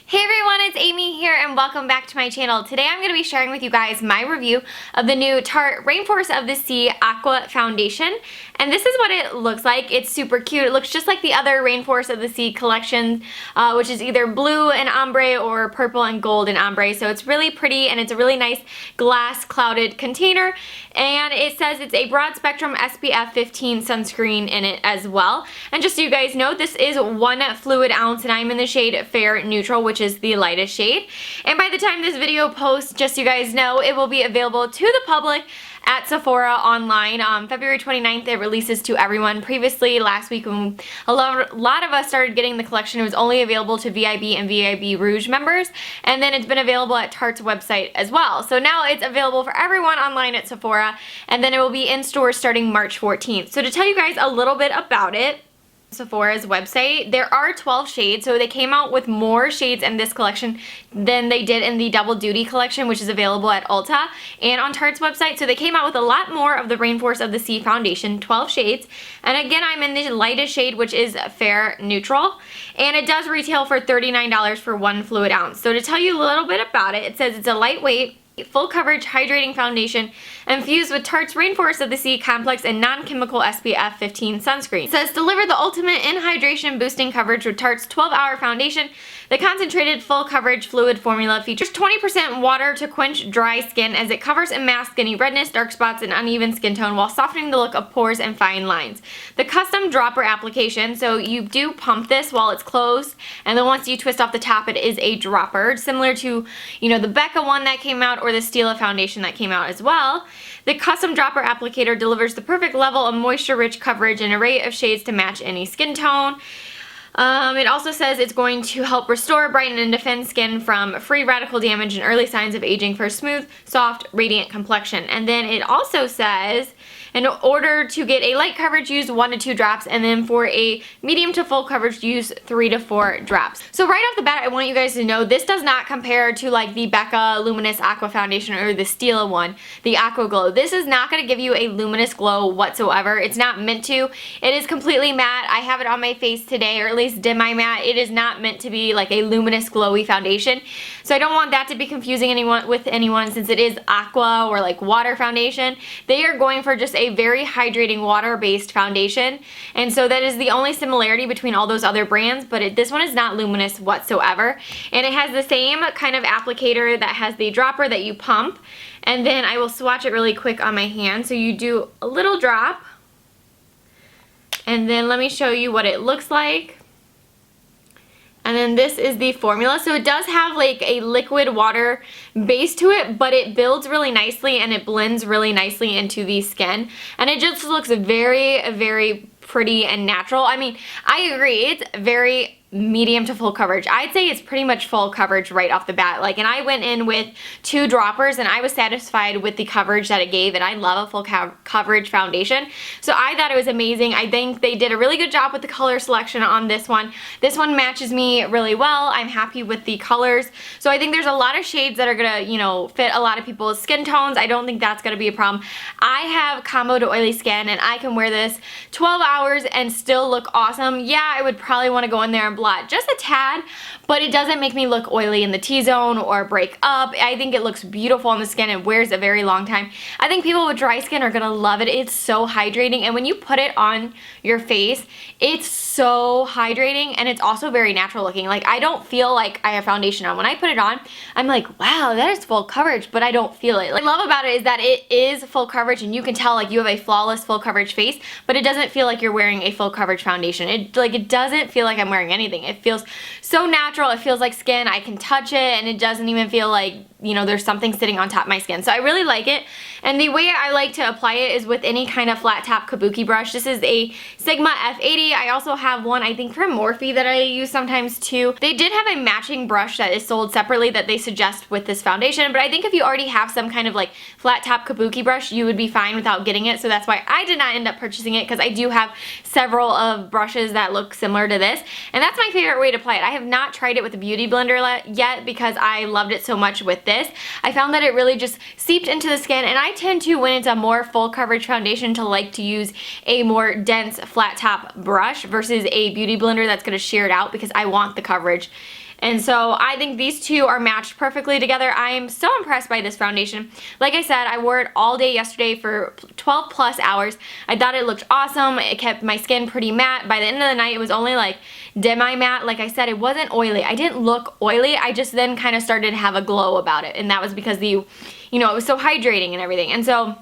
Hey everyone, it's Amy here and welcome back to my channel. Today I'm going to be sharing with you guys my review of the new Tarte Rainforest of the Sea Aqua Foundation. And this is what it looks like. It's super cute. It looks just like the other Rainforest of the Sea collection, which is either blue and ombre or purple and gold and ombre. So it's really pretty and it's a really nice glass clouded container. And it says it's a broad spectrum SPF 15 sunscreen in it as well. And just so you guys know, this is 1 fluid ounce and I'm in the shade Fair Neutral, which is the lightest shade. And by the time this video posts, just so you guys know, it will be available to the public at Sephora online. February 29th, it releases to everyone. Previously, last week, when a lot of us started getting the collection, it was only available to VIB and VIB Rouge members, and then it's been available at Tarte's website as well. So now it's available for everyone online at Sephora, and then it will be in stores starting March 14th. So to tell you guys a little bit about it, Sephora's website, there are 12 shades, so they came out with more shades in this collection than they did in the Double Duty collection, which is available at Ulta and on Tarte's website. So they came out with a lot more of the Rainforest of the Sea foundation, 12 shades. And again, I'm in the lightest shade, which is Fair Neutral, and it does retail for $39 for 1 fluid ounce. So to tell you a little bit about it, it says it's a lightweight, full coverage hydrating foundation infused with Tarte's Rainforest of the Sea complex and non-chemical SPF 15 sunscreen. It says deliver the ultimate in hydration boosting coverage with Tarte's 12-hour foundation. The concentrated full coverage fluid formula features 20% water to quench dry skin as it covers and masks any redness, dark spots, and uneven skin tone while softening the look of pores and fine lines. The custom dropper application, so you do pump this while it's closed, and then once you twist off the top, it is a dropper, similar to, you know, the Becca one that came out or the Stila foundation that came out as well. The custom dropper applicator delivers the perfect level of moisture-rich coverage and array of shades to match any skin tone. It also says it's going to help restore, brighten, and defend skin from free radical damage and early signs of aging for a smooth, soft, radiant complexion. And then it also says in order to get a light coverage, use 1 to 2 drops, and then for a medium to full coverage, use 3 to 4 drops. So right off the bat, I want you guys to know this does not compare to like the Becca Luminous Aqua Foundation or the Stila one, the Aqua Glow. This is not going to give you a luminous glow whatsoever. It's not meant to. It is completely matte. I have it on my face today, or at least dim-eye matte. It is not meant to be like a luminous glowy foundation. So I don't want that to be confusing with anyone since it is aqua or like water foundation. They are going for just a very hydrating water-based foundation, and so that is the only similarity between all those other brands, but this one is not luminous whatsoever. And it has the same kind of applicator that has the dropper that you pump, and then I will swatch it really quick on my hand. So you do a little drop, and then let me show you what it looks like. And then this is the formula. So it does have like a liquid water base to it, but it builds really nicely and it blends really nicely into the skin. And it just looks very, very pretty and natural. I mean, I agree, it's very medium to full coverage. I'd say it's pretty much full coverage right off the bat. Like, and I went in with 2 droppers and I was satisfied with the coverage that it gave, and I love a full coverage foundation. So I thought it was amazing. I think they did a really good job with the color selection on this one. This one matches me really well. I'm happy with the colors. So I think there's a lot of shades that are gonna, you know, fit a lot of people's skin tones. I don't think that's gonna be a problem. I have combo to oily skin and I can wear this 12 hours and still look awesome. Yeah, I would probably want to go in there and blot just a tad, but it doesn't make me look oily in the T-zone or break up. I think it looks beautiful on the skin and wears a very long time. I think people with dry skin are gonna love it. It's so hydrating, and when you put it on your face, it's so hydrating, and it's also very natural looking. Like, I don't feel like I have foundation on. When I put it on, I'm like, wow, that is full coverage, but I don't feel it. What I love about it is that it is full coverage, and you can tell like you have a flawless full coverage face, but it doesn't feel like you're wearing a full coverage foundation. It doesn't feel like I'm wearing anything. It feels so natural. It feels like skin. I can touch it, and it doesn't even feel like, you know, there's something sitting on top of my skin. So I really like it. And the way I like to apply it is with any kind of flat top kabuki brush. This is a Sigma F80. I also have one, I think, from Morphe that I use sometimes too. They did have a matching brush that is sold separately that they suggest with this foundation, but I think if you already have some kind of like flat top kabuki brush, you would be fine without getting it. So that's why I did not end up purchasing it, because I do have several of brushes that look similar to this. And that's my favorite way to apply it. I have not tried it with a beauty blender yet because I loved it so much with this. I found that it really just seeped into the skin, and I tend to, when it's a more full coverage foundation, to like to use a more dense flat top brush versus a beauty blender that's going to shear it out, because I want the coverage And so I think these two are matched perfectly together. I am so impressed by this foundation. Like I said, I wore it all day yesterday for 12 plus hours. I thought it looked awesome. It kept my skin pretty matte. By the end of the night, it was only like demi-matte. Like I said, it wasn't oily. I didn't look oily. I just then kind of started to have a glow about it. And that was because it was so hydrating and everything. And so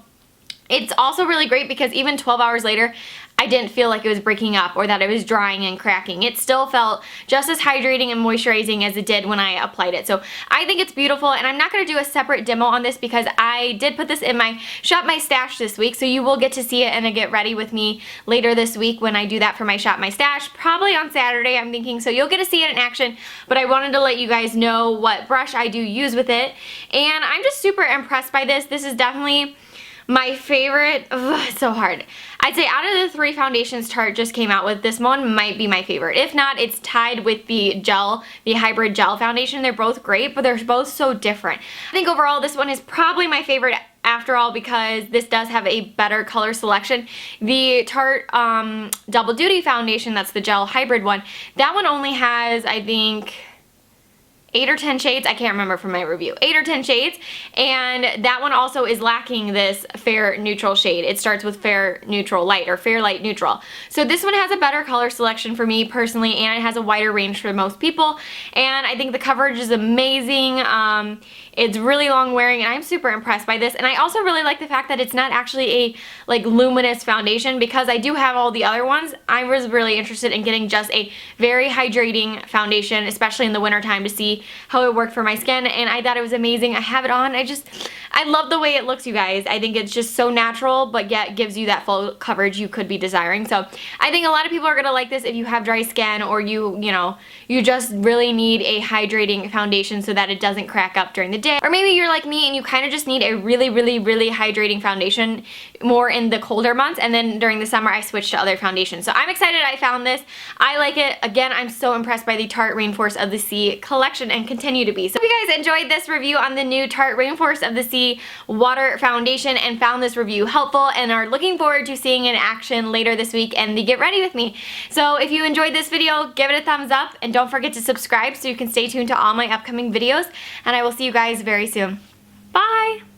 it's also really great because even 12 hours later, I didn't feel like it was breaking up or that it was drying and cracking. It still felt just as hydrating and moisturizing as it did when I applied it. So I think it's beautiful, and I'm not going to do a separate demo on this because I did put this in my Shop My Stash this week, so you will get to see it and get ready with me later this week when I do that for my Shop My Stash, probably on Saturday I'm thinking, so you'll get to see it in action, but I wanted to let you guys know what brush I do use with it, and I'm just super impressed by this. This is definitely my favorite. It's so hard. I'd say out of the 3 foundations Tarte just came out with, this one might be my favorite. If not, it's tied with the hybrid gel foundation. They're both great, but they're both so different. I think overall this one is probably my favorite after all because this does have a better color selection. The Tarte Double Duty foundation, that's the gel hybrid one, that one only has, I think, 8 or 10 shades, I can't remember from my review, 8 or 10 shades, and that one also is lacking this fair neutral shade. It starts with fair neutral light or fair light neutral. So this one has a better color selection for me personally, and it has a wider range for most people, and I think the coverage is amazing. It's really long wearing, and I'm super impressed by this. And I also really like the fact that it's not actually a luminous foundation because I do have all the other ones. I was really interested in getting just a very hydrating foundation, especially in the wintertime, to see how it worked for my skin, and I thought it was amazing. I have it on. I love the way it looks, you guys. I think it's just so natural, but yet gives you that full coverage you could be desiring. So I think a lot of people are gonna like this if you have dry skin or you just really need a hydrating foundation so that it doesn't crack up during the day. Or maybe you're like me and you kind of just need a really, really, really hydrating foundation more in the colder months, and then during the summer I switched to other foundations. So I'm excited I found this. I like it. Again, I'm so impressed by the Tarte Rainforest of the Sea collection and continue to be. So if you guys enjoyed this review on the new Tarte Rainforest of the Sea water foundation and found this review helpful and are looking forward to seeing it in action later this week and get ready with me. So if you enjoyed this video, give it a thumbs up and don't forget to subscribe so you can stay tuned to all my upcoming videos, and I will see you guys very soon. Bye!